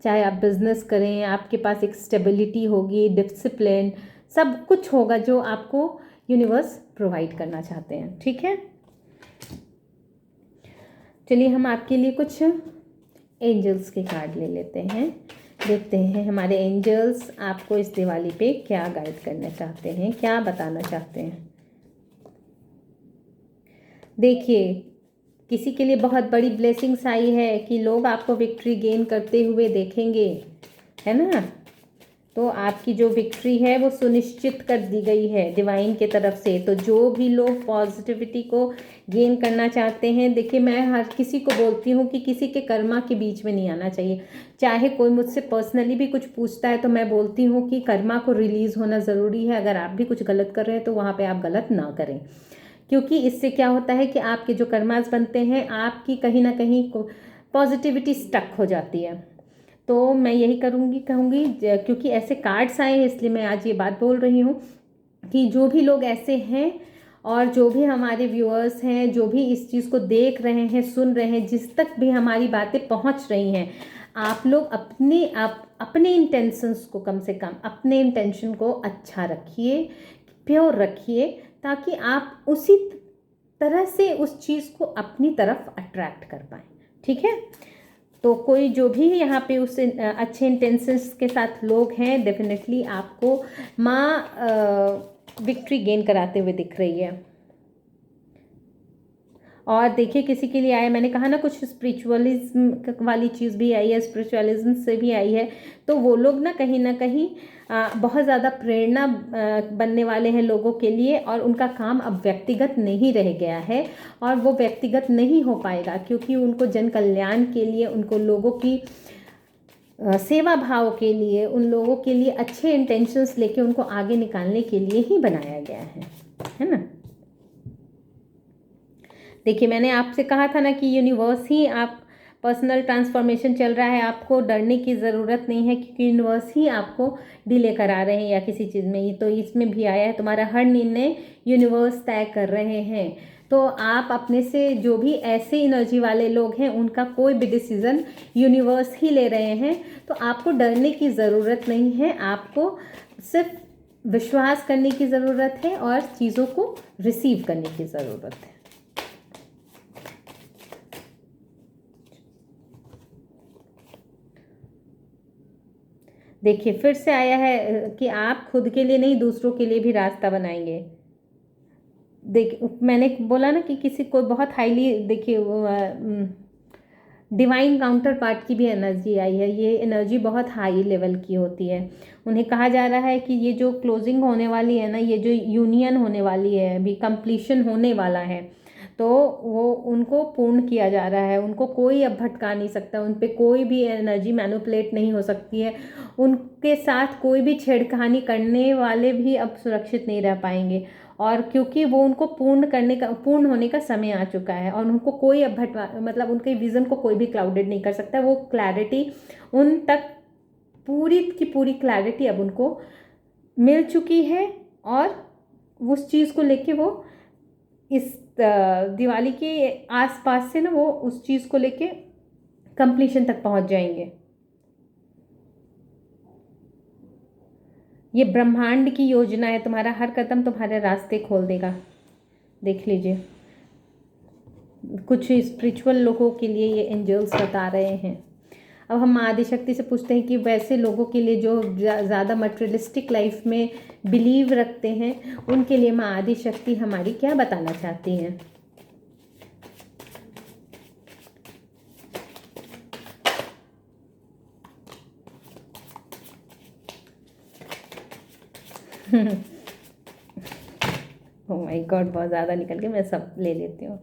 चाहे आप बिजनेस करें, आपके पास एक स्टेबिलिटी होगी, डिसिप्लिन, सब कुछ होगा जो आपको यूनिवर्स प्रोवाइड करना चाहते हैं। ठीक है, चलिए हम आपके लिए कुछ एंजल्स के कार्ड ले लेते हैं। देखते हैं हमारे एंजल्स आपको इस दिवाली पे क्या गाइड करना चाहते हैं, क्या बताना चाहते हैं। देखिए, किसी के लिए बहुत बड़ी ब्लेसिंग्स आई है कि लोग आपको विक्ट्री गेन करते हुए देखेंगे, है ना। तो आपकी जो विक्ट्री है वो सुनिश्चित कर दी गई है डिवाइन के तरफ से। तो जो भी लोग पॉजिटिविटी को गेन करना चाहते हैं, देखिए मैं हर किसी को बोलती हूँ कि किसी के कर्मा के बीच में नहीं आना चाहिए। चाहे कोई मुझसे पर्सनली भी कुछ पूछता है तो मैं बोलती हूँ कि कर्मा को रिलीज़ होना ज़रूरी है। अगर आप भी कुछ गलत कर रहे हैं तो वहाँ पर आप गलत ना करें, क्योंकि इससे क्या होता है कि आपके जो कर्मास बनते हैं, आपकी कहीं ना कहीं पॉजिटिविटी स्टक हो जाती है। तो मैं यही कहूँगी क्योंकि ऐसे कार्ड्स आए हैं इसलिए मैं आज ये बात बोल रही हूँ कि जो भी लोग ऐसे हैं और जो भी हमारे व्यूअर्स हैं, जो भी इस चीज़ को देख रहे हैं, सुन रहे हैं, जिस तक भी हमारी बातें पहुँच रही हैं, आप लोग अपने इंटेंशंस को, कम से कम अपने इंटेंशन को अच्छा रखिए, प्योर रखिए, ताकि आप उसी तरह से उस चीज़ को अपनी तरफ अट्रैक्ट कर पाएँ। ठीक है, तो कोई जो भी यहाँ पे उस अच्छे इंटेंशंस के साथ लोग हैं, डेफिनेटली आपको माँ विक्ट्री गेन कराते हुए दिख रही है। और देखिए किसी के लिए आया, मैंने कहा ना कुछ स्पिरिचुअलिज्म वाली चीज़ भी आई है, स्पिरिचुअलिज्म से भी आई है। तो वो लोग ना कहीं बहुत ज़्यादा प्रेरणा बनने वाले हैं लोगों के लिए, और उनका काम अब व्यक्तिगत नहीं रह गया है और वो व्यक्तिगत नहीं हो पाएगा, क्योंकि उनको जन कल्याण के लिए, उनको लोगों की सेवा भाव के लिए, उन लोगों के लिए अच्छे इंटेंशंस लेके उनको आगे निकालने के लिए ही बनाया गया है ना। देखिए मैंने आपसे कहा था ना कि यूनिवर्स ही, आप पर्सनल ट्रांसफॉर्मेशन चल रहा है, आपको डरने की ज़रूरत नहीं है, क्योंकि यूनिवर्स ही आपको डिले करा रहे हैं या किसी चीज़ में ही। तो इसमें भी आया है, तुम्हारा हर निर्णय यूनिवर्स तय कर रहे हैं। तो आप अपने से जो भी ऐसे एनर्जी वाले लोग हैं, उनका कोई भी डिसीज़न यूनिवर्स ही ले रहे हैं। तो आपको डरने की ज़रूरत नहीं है, आपको सिर्फ विश्वास करने की ज़रूरत है और चीज़ों को रिसीव करने की ज़रूरत है। देखिए फिर से आया है कि आप खुद के लिए नहीं, दूसरों के लिए भी रास्ता बनाएंगे। मैंने बोला ना कि किसी को बहुत हाईली, देखिए डिवाइन काउंटर पार्ट की भी एनर्जी आई है। ये एनर्जी बहुत हाई लेवल की होती है। उन्हें कहा जा रहा है कि ये जो क्लोजिंग होने वाली है ना, ये जो यूनियन होने वाली है, अभी कंप्लीशन होने वाला है, तो वो उनको पूर्ण किया जा रहा है, उनको कोई अब भटका नहीं सकता, उन पे कोई भी एनर्जी मैनिपुलेट नहीं हो सकती है, उनके साथ कोई भी छेड़खानी करने वाले भी अब सुरक्षित नहीं रह पाएंगे। और क्योंकि वो उनको पूर्ण होने का समय आ चुका है, और उनको कोई अब मतलब उनके विज़न को कोई भी क्लाउडेड नहीं कर सकता। वो क्लैरिटी उन तक पूरी की पूरी क्लैरिटी अब उनको मिल चुकी है, और उस चीज़ को लेके वो इस दिवाली के आसपास से ना वो उस चीज़ को लेके कंप्लीशन तक पहुंच जाएंगे। ये ब्रह्मांड की योजना है, तुम्हारा हर कदम तुम्हारे रास्ते खोल देगा। देख लीजिए, कुछ स्पिरिचुअल लोगों के लिए ये एंजल्स बता रहे हैं। अब हम माँ आदिशक्ति से पूछते हैं कि वैसे लोगों के लिए जो ज़्यादा मटेरियलिस्टिक लाइफ में बिलीव रखते हैं, उनके लिए माँ आदिशक्ति हमारी क्या बताना चाहती हैं। ओह माय गॉड, बहुत ज़्यादा निकल के, मैं सब ले लेती हूँ।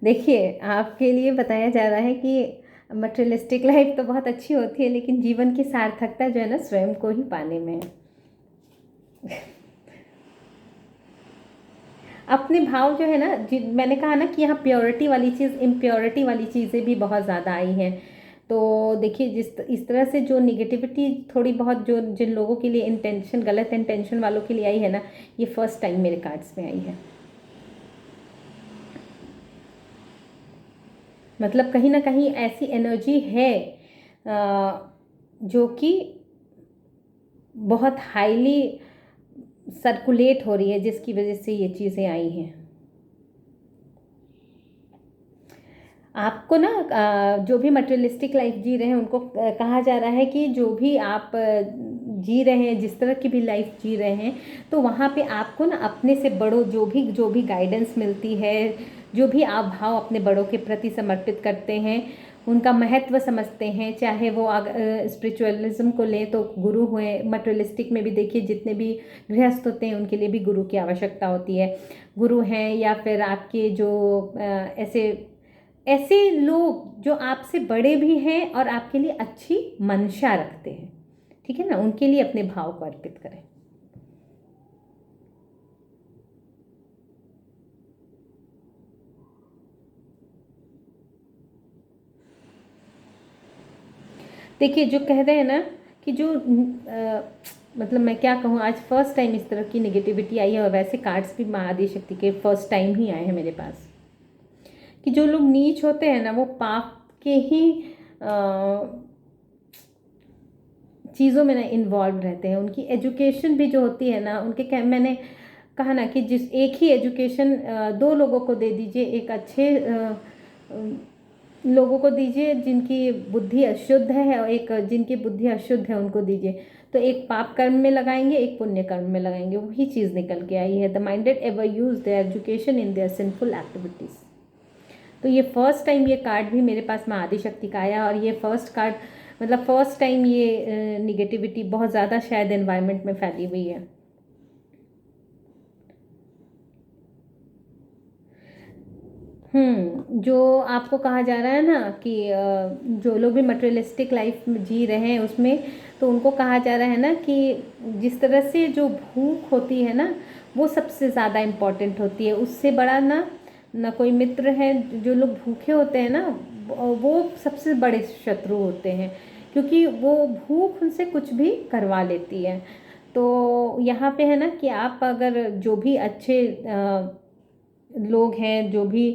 देखिए, आपके लिए बताया जा रहा है कि मटेरियलिस्टिक लाइफ तो बहुत अच्छी होती है, लेकिन जीवन की सार्थकता जो है ना स्वयं को ही पाने में है। अपने भाव जो है ना, मैंने कहा ना कि यहाँ प्योरिटी वाली चीज़, इम्प्योरिटी वाली चीज़ें भी बहुत ज़्यादा आई हैं। तो देखिए, इस तरह से जो निगेटिविटी थोड़ी बहुत जो जिन लोगों के लिए इंटेंशन, गलत इंटेंशन वालों के लिए आई है ना, ये फर्स्ट टाइम मेरे कार्ड्स में आई है। मतलब कहीं ना कहीं ऐसी एनर्जी है जो कि बहुत हाईली सर्कुलेट हो रही है, जिसकी वजह से ये चीज़ें आई हैं। आपको ना जो भी मटेरियलिस्टिक लाइफ जी रहे हैं उनको कहा जा रहा है कि जो भी आप जी रहे हैं, जिस तरह की भी लाइफ जी रहे हैं, तो वहाँ पे आपको ना अपने से बड़ों जो भी गाइडेंस मिलती है, जो भी आप भाव अपने बड़ों के प्रति समर्पित करते हैं, उनका महत्व समझते हैं। चाहे वो स्पिरिचुअलिज्म को लें तो गुरु हुए, मटेरियलिस्टिक में भी देखिए जितने भी गृहस्थ होते हैं उनके लिए भी गुरु की आवश्यकता होती है। गुरु हैं, या फिर आपके जो ऐसे ऐसे लोग जो आपसे बड़े भी हैं और आपके लिए अच्छी मंशा रखते हैं, ठीक है ना, उनके लिए अपने भाव को अर्पित करें। देखिए, जो कह रहे हैं ना कि जो मतलब मैं क्या कहूँ, आज फर्स्ट टाइम इस तरह की नेगेटिविटी आई है, और वैसे कार्ड्स भी माँ आदिशक्ति के फर्स्ट टाइम ही आए हैं मेरे पास, कि जो लोग नीच होते हैं ना, वो पाप के ही चीज़ों में ना इन्वॉल्व रहते हैं। उनकी एजुकेशन भी जो होती है ना, मैंने कहा ना कि जिस एक ही एजुकेशन दो लोगों को दे दीजिए, एक अच्छे लोगों को दीजिए जिनकी बुद्धि अशुद्ध है, और एक जिनकी बुद्धि अशुद्ध है उनको दीजिए, तो एक पाप कर्म में लगाएंगे, एक पुण्य कर्म में लगाएंगे। वही चीज़ निकल के आई है। The minded ever use their education in their sinful activities. तो ये फर्स्ट टाइम ये कार्ड भी मेरे पास माँ आदिशक्ति का आया, और ये फर्स्ट कार्ड मतलब फर्स्ट टाइम ये निगेटिविटी बहुत ज़्यादा शायद एनवायरनमेंट में फैली हुई है। जो आपको कहा जा रहा है ना कि जो लोग भी मटेरियलिस्टिक लाइफ जी रहे हैं उसमें, तो उनको कहा जा रहा है ना कि जिस तरह से जो भूख होती है ना, वो सबसे ज़्यादा इम्पॉर्टेंट होती है। उससे बड़ा ना कोई मित्र है। जो लोग भूखे होते हैं ना, वो सबसे बड़े शत्रु होते हैं, क्योंकि वो भूख उनसे कुछ भी करवा लेती है। तो यहाँ पे है ना कि आप अगर जो भी अच्छे लोग हैं, जो भी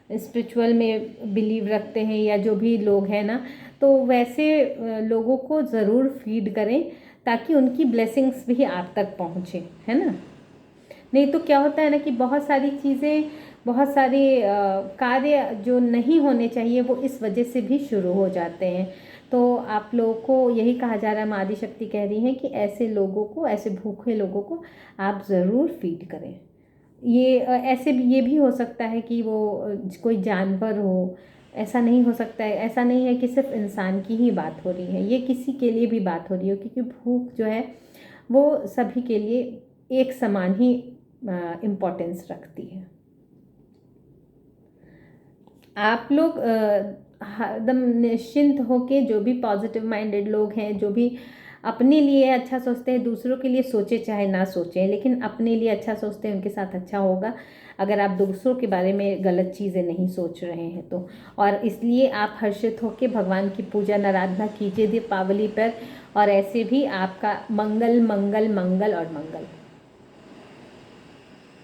स्पिरिचुअल में बिलीव रखते हैं, या जो भी लोग हैं ना, तो वैसे लोगों को ज़रूर फीड करें, ताकि उनकी ब्लेसिंग्स भी आप तक पहुँचे, है ना। नहीं तो क्या होता है ना कि बहुत सारी चीज़ें, बहुत सारे कार्य जो नहीं होने चाहिए वो इस वजह से भी शुरू हो जाते हैं। तो आप लोगों को यही कहा जा रहा है, माँ आदिशक्ति कह रही हैं कि ऐसे लोगों को, ऐसे भूखे लोगों को आप ज़रूर फीड करें। ये ऐसे भी ये भी हो सकता है कि वो कोई जानवर हो, ऐसा नहीं हो सकता है। ऐसा नहीं है कि सिर्फ इंसान की ही बात हो रही है, ये किसी के लिए भी बात हो रही हो, क्योंकि भूख जो है वो सभी के लिए, 1 समान ही इम्पोर्टेंस रखती है। आप लोग एकदम निश्चिंत होके, जो भी पॉजिटिव माइंडेड लोग हैं, जो भी अपने लिए अच्छा सोचते हैं, दूसरों के लिए सोचे चाहे ना सोचें, लेकिन अपने लिए अच्छा सोचते हैं, उनके साथ अच्छा होगा अगर आप दूसरों के बारे में गलत चीज़ें नहीं सोच रहे हैं तो। और इसलिए आप हर्षित होकर भगवान की पूजा आराधना कीजिए दीपावली पर, और ऐसे भी आपका मंगल मंगल मंगल और मंगल।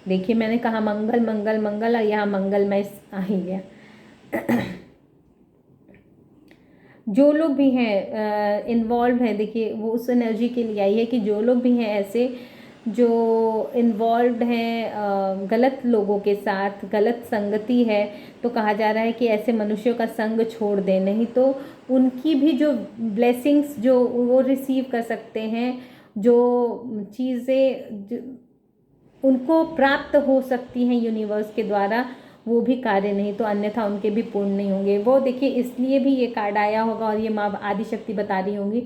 देखिए मैंने कहा मंगल मंगल मंगल, और यहाँ मंगलमय आ ही गया। जो लोग भी हैं इन्वॉल्व हैं, देखिए वो उस एनर्जी के लिए आई है कि जो लोग भी हैं ऐसे जो इन्वॉल्व हैं गलत लोगों के साथ, गलत संगति है, तो कहा जा रहा है कि ऐसे मनुष्यों का संग छोड़ दें, नहीं तो उनकी भी जो ब्लेसिंग्स जो वो रिसीव कर सकते हैं, जो चीज़ें उनको प्राप्त हो सकती हैं यूनिवर्स के द्वारा, वो भी कार्य नहीं, तो अन्यथा उनके भी पूर्ण नहीं होंगे। वो देखिए इसलिए भी ये कार्ड आया होगा, और ये माँ आदिशक्ति बता रही होंगी,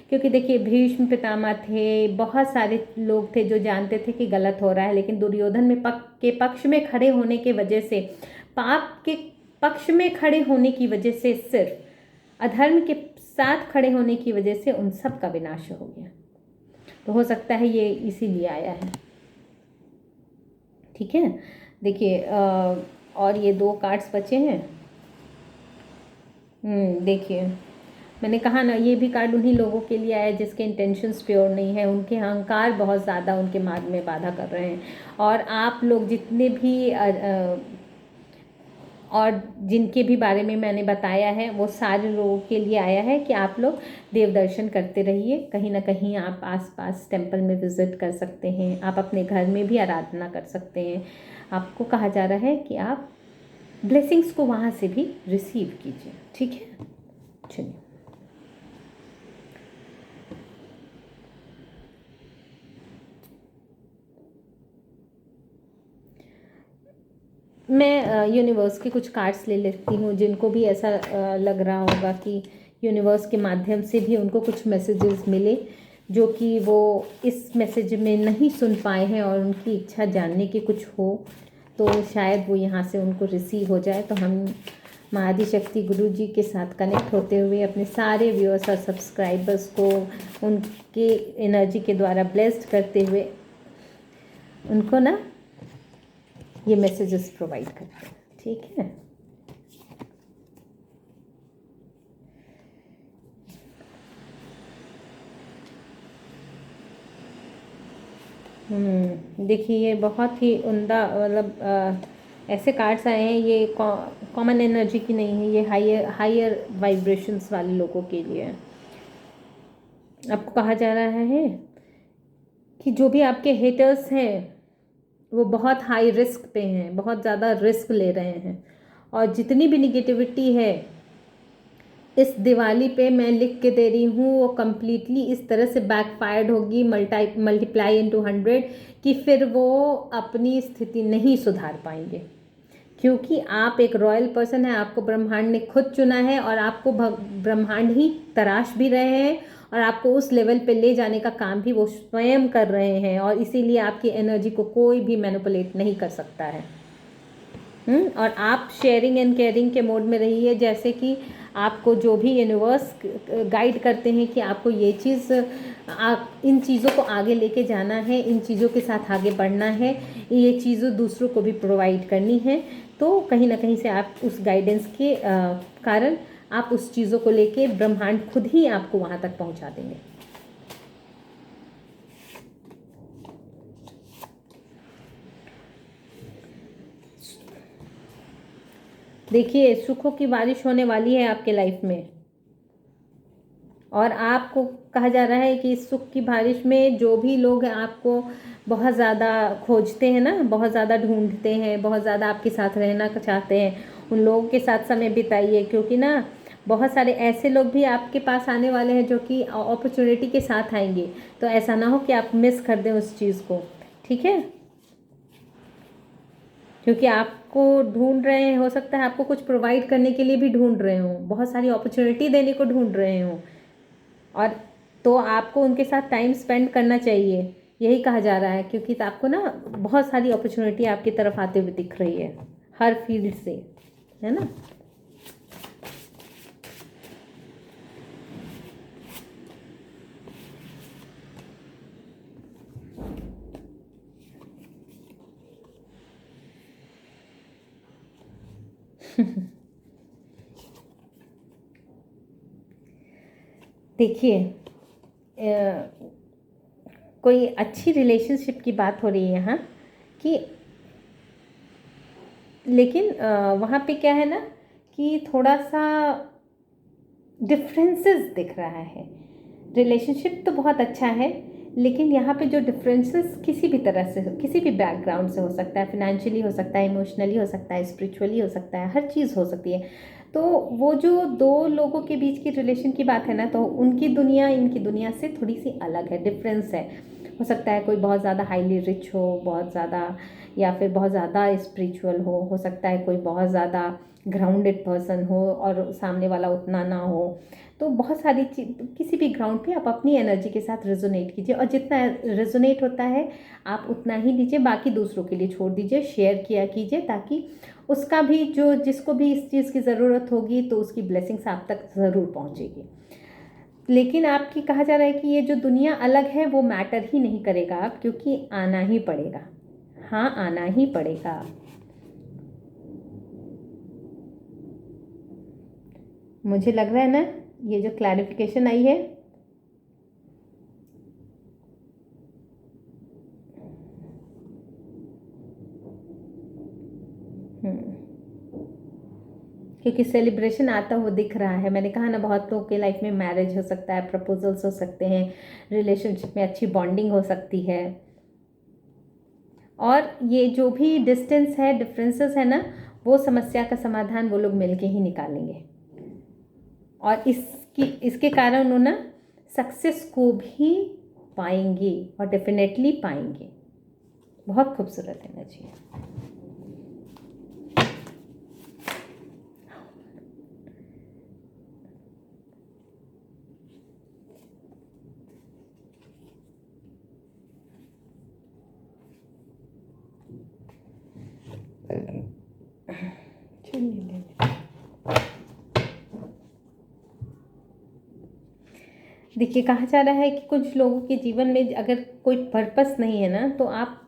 क्योंकि देखिए भीष्म पितामह थे, बहुत सारे लोग थे जो जानते थे कि गलत हो रहा है, लेकिन दुर्योधन में के पक्ष में खड़े होने के वजह से, पाप के पक्ष में खड़े होने की वजह से, सिर्फ अधर्म के साथ खड़े होने की वजह से उन सब का विनाश हो गया। तो हो सकता है ये इसीलिए आया है। ठीक है, देखिए और ये 2 कार्ड्स बचे हैं। देखिए मैंने कहा ना, ये भी कार्ड उन्हीं लोगों के लिए आया जिसके इंटेंशंस प्योर नहीं है, उनके अहंकार बहुत ज़्यादा उनके मार्ग में बाधा कर रहे हैं। और आप लोग जितने भी और जिनके भी बारे में मैंने बताया है, वो सारे लोगों के लिए आया है कि आप लोग देव दर्शन करते रहिए। कहीं ना कहीं आप आसपास टेंपल में विज़िट कर सकते हैं, आप अपने घर में भी आराधना कर सकते हैं। आपको कहा जा रहा है कि आप ब्लेसिंग्स को वहाँ से भी रिसीव कीजिए। ठीक है, चलिए मैं यूनिवर्स के कुछ कार्ड्स ले लेती हूँ, जिनको भी ऐसा लग रहा होगा कि यूनिवर्स के माध्यम से भी उनको कुछ मैसेजेस मिले जो कि वो इस मैसेज में नहीं सुन पाए हैं, और उनकी इच्छा जानने की कुछ हो, तो शायद वो यहाँ से उनको रिसीव हो जाए। तो हम माँ आदिशक्ति गुरु जी के साथ कनेक्ट होते हुए अपने सारे व्यूअर्स और सब्सक्राइबर्स को उनके एनर्जी के द्वारा ब्लेस्ड करते हुए उनको ना ये मैसेजेस प्रोवाइड करते हैं। ठीक है, देखिए ये बहुत ही उम्दा, मतलब ऐसे कार्ड्स आए हैं, ये कॉमन एनर्जी की नहीं है, ये हायर वाइब्रेशंस वाले लोगों के लिए है। आपको कहा जा रहा है कि जो भी आपके हेटर्स हैं वो बहुत हाई रिस्क पे हैं, बहुत ज़्यादा रिस्क ले रहे हैं, और जितनी भी निगेटिविटी है इस दिवाली पे मैं लिख के दे रही हूँ, वो कम्प्लीटली इस तरह से बैकफायर्ड होगी, मल्टीप्लाई इनटू 100, कि फिर वो अपनी स्थिति नहीं सुधार पाएंगे। क्योंकि आप एक रॉयल पर्सन है, आपको ब्रह्मांड ने खुद चुना है, और आपको ब्रह्मांड ही तराश भी रहे हैं, और आपको उस लेवल पे ले जाने का काम भी वो स्वयं कर रहे हैं, और इसीलिए आपकी एनर्जी को कोई भी मैनिपुलेट नहीं कर सकता है। और आप शेयरिंग एंड केयरिंग के मोड में रहिए, जैसे कि आपको जो भी यूनिवर्स गाइड करते हैं कि आपको ये चीज़, आप इन चीज़ों को आगे लेके जाना है, इन चीज़ों के साथ आगे बढ़ना है, ये चीज़ों दूसरों को भी प्रोवाइड करनी है, तो कहीं ना कहीं से आप उस गाइडेंस के कारण आप उस चीज़ों को लेके ब्रह्मांड खुद ही आपको वहाँ तक पहुँचा देंगे। देखिए सुखों की बारिश होने वाली है आपके लाइफ में, और आपको कहा जा रहा है कि इस सुख की बारिश में जो भी लोग हैं आपको बहुत ज़्यादा खोजते हैं ना, बहुत ज़्यादा ढूंढते हैं, बहुत ज़्यादा आपके साथ रहना चाहते हैं, उन लोगों के साथ समय बिताइए, क्योंकि ना बहुत सारे ऐसे लोग भी आपके पास आने वाले हैं जो कि अपॉर्चुनिटी के साथ आएंगे, तो ऐसा ना हो कि आप मिस कर दें उस चीज़ को। ठीक है, क्योंकि आपको ढूंढ रहे हैं, हो सकता है आपको कुछ प्रोवाइड करने के लिए भी ढूंढ रहे हों, बहुत सारी अपॉर्चुनिटी देने को ढूंढ रहे हों, और तो आपको उनके साथ टाइम स्पेंड करना चाहिए, यही कहा जा रहा है। क्योंकि आपको ना बहुत सारी अपॉर्चुनिटी आपकी तरफ आते हुए दिख रही है हर फील्ड से, है ना। देखिए, कोई अच्छी रिलेशनशिप की बात हो रही है यहाँ कि, लेकिन वहाँ पे क्या है ना कि थोड़ा सा डिफरेंसेस दिख रहा है। रिलेशनशिप तो बहुत अच्छा है, लेकिन यहाँ पे जो डिफरेंसेस किसी भी तरह से, किसी भी बैकग्राउंड से हो सकता है, फिनेंशियली हो सकता है, इमोशनली हो सकता है, स्पिरिचुअली हो सकता है, हर चीज़ हो सकती है। तो वो जो दो लोगों के बीच की रिलेशन की बात है ना, तो उनकी दुनिया इनकी दुनिया से थोड़ी सी अलग है, डिफरेंस है। हो सकता है कोई बहुत ज़्यादा हाईली रिच हो, बहुत ज़्यादा, या फिर बहुत ज़्यादा स्पिरिचुअल हो सकता है कोई बहुत ज़्यादा ग्राउंडेड पर्सन हो और सामने वाला उतना ना हो। तो बहुत सारी चीज, किसी भी ग्राउंड पे आप अपनी एनर्जी के साथ रेजोनेट कीजिए, और जितना रेजोनेट होता है आप उतना ही लीजिए, बाकी दूसरों के लिए छोड़ दीजिए, शेयर किया कीजिए, ताकि उसका भी जो, जिसको भी इस चीज़ की ज़रूरत होगी तो उसकी ब्लेसिंग्स आप तक ज़रूर पहुँचेगी। लेकिन आपकी कहा जा रहा है कि ये जो दुनिया अलग है वो मैटर ही नहीं करेगा आप, क्योंकि आना ही पड़ेगा। हाँ, आना ही पड़ेगा। मुझे लग रहा है ना, ये जो क्लैरिफिकेशन आई है, क्योंकि सेलिब्रेशन आता हुआ दिख रहा है। मैंने कहा ना, बहुत लोगों के लाइफ में मैरिज हो सकता है, प्रपोजल्स हो सकते हैं, रिलेशनशिप में अच्छी बॉन्डिंग हो सकती है, और ये जो भी डिस्टेंस है, डिफरेंसेस है ना, वो समस्या का समाधान वो लोग मिलके ही निकालेंगे, और इसके कारण वो ना सक्सेस को भी पाएंगे, और डेफिनेटली पाएंगे। बहुत खूबसूरत एनर्जी है। देखिए, कहा जा रहा है कि कुछ लोगों के जीवन में अगर कोई पर्पस नहीं है ना, तो आप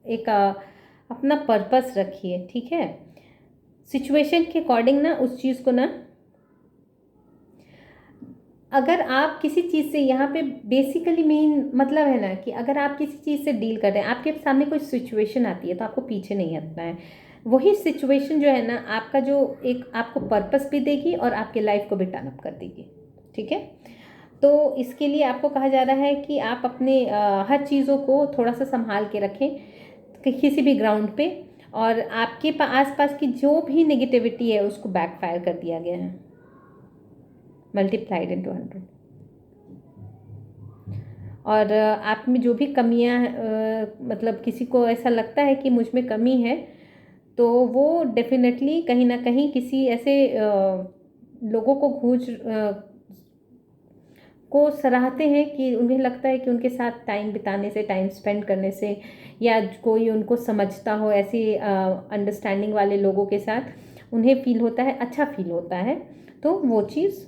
एक अपना पर्पस रखिए, ठीक है। सिचुएशन के अकॉर्डिंग ना उस चीज़ को ना, अगर आप किसी चीज़ से, यहाँ पे बेसिकली मेन मतलब है ना कि अगर आप किसी चीज़ से डील कर रहे हैं, आपके सामने कोई सिचुएशन आती है, तो आपको पीछे नहीं हटना है। वही सिचुएशन जो है ना, आपका जो एक आपको पर्पस भी देगी और आपके लाइफ को भी टर्न अप कर देगी, ठीक है। तो इसके लिए आपको कहा जा रहा है कि आप अपने हर चीज़ों को थोड़ा सा संभाल के रखें किसी भी ग्राउंड पे, और आपके आसपास की जो भी नेगेटिविटी है उसको बैकफायर कर दिया गया है, मल्टीप्लाइड इनटू 100। और आप में जो भी कमियां, मतलब किसी को ऐसा लगता है कि मुझ में कमी है, तो वो डेफिनेटली कहीं ना कहीं किसी ऐसे लोगों को सराहते हैं कि उन्हें लगता है कि उनके साथ टाइम बिताने से, टाइम स्पेंड करने से, या कोई उनको समझता हो, ऐसी अंडरस्टैंडिंग वाले लोगों के साथ उन्हें फील होता है, अच्छा फील होता है। तो वो चीज़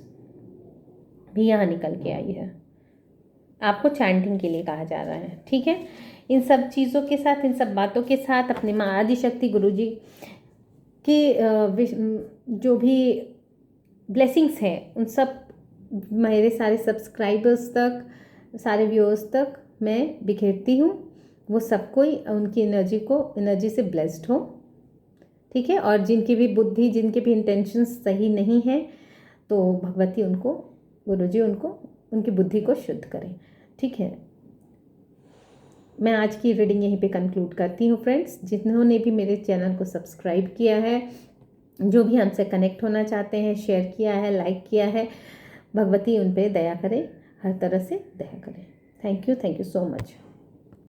भी यहाँ निकल के आई है, आपको चैंटिंग के लिए कहा जा रहा है, ठीक है। इन सब चीज़ों के साथ, इन सब बातों के साथ अपनी माँ आदिशक्ति गुरुजी की जो भी ब्लेसिंग्स हैं उन सब मेरे सारे सब्सक्राइबर्स तक, सारे व्यूअर्स तक मैं बिखेरती हूँ। वो सब कोई उनकी एनर्जी से ब्लेस्ड हो, ठीक है। और जिनकी भी बुद्धि, जिनके भी इंटेंशंस सही नहीं है, तो भगवती उनको, गुरुजी उनको, उनकी बुद्धि को शुद्ध करें, ठीक है। मैं आज की रीडिंग यहीं पे कंक्लूड करती हूँ फ्रेंड्स। जिन्होंने भी मेरे चैनल को सब्सक्राइब किया है, जो भी हमसे कनेक्ट होना चाहते हैं, शेयर किया है, लाइक किया है, भगवती उन पे दया करे, हर तरह से दया करे। Thank you so much.